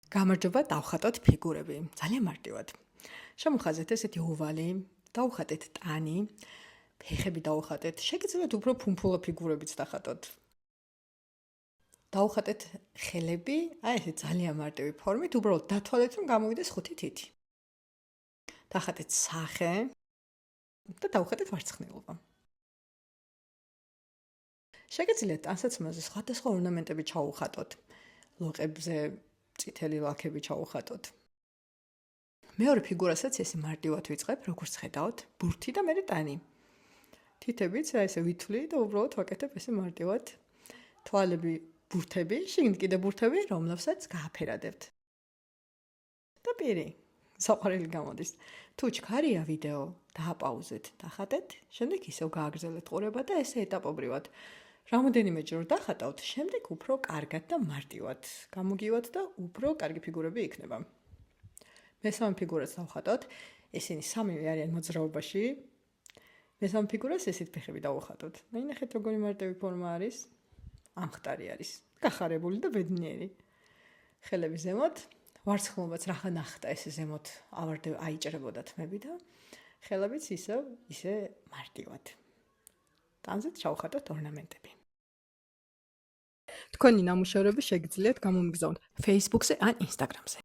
გამარჯობა, დავხატოთ ფიგურები. ძალიან მარტივად. შემოხაზეთ ესეთი ოვალი, დავხატეთ ტანი, ფეხები დავხატეთ. შეგიძლიათ უფრო ფუმფულა ფიგურებიც დახატოთ. დავხატეთ ხელები, აი ესე ძალიან მარტივი ფორმით, უბრალოდ დათვალეთ, რომ გამოვიდეს ხუთი თითი. დახატეთ სახე და დავხატეთ ვარცხნილობა. შეგიძლიათ ტანსაცმელზე სხვადასხვა ორნამენტები ჩაუხატოთ. ლოყებზე წითელი ლაქები ჩაუხატოთ. მეორე ფიგურასაც ესე მარტივად ვიწყებ, როგორც ხედავთ, ბურთი და მერე ტანი. თითებიც ესე ვითვლი და უბრალოდ ვაკეთებ ესე მარტივად. თვალები ბურთები, შიგნით კიდე ბურთები, რომლებსაც გააფერადებთ. და პირი. საყვარელი გამოდის. თუ ჩქარია ვიდეო, დააპაუზეთ, დახატეთ, შემდეგ ისევ გააგრძელეთ ყურება და ესე ეტაპობრივად. რამოდენიმეჯერ დახატავთ, შემდეგ უფრო კარგად და მარტივად გამოგივათ და უფრო კარგი ფიგურები იქნება. მესამე ფიგურას დავხატოთ, ესენი სამივე არიან მოძრაობაში. მესამე ფიგურას ესეთ ფეხები დავხატოთ. ნახეთ როგორი მარტივი ფორმა არის. ამხტარი არის, გახარებული და ბედნიერი. ხელები ზემოთ, ვარცხნილობაც რახან ახტა ესე ზემოთ აიჭრებოდა თმები და ხელებიც ისე მარტივად. ტანზეც ჩავხატოთ ორნამენტები. თქვენი ნამუშევრები შეგიძლიათ გამომიგზავნოთ Facebook-ზე ან Instagram-ზე.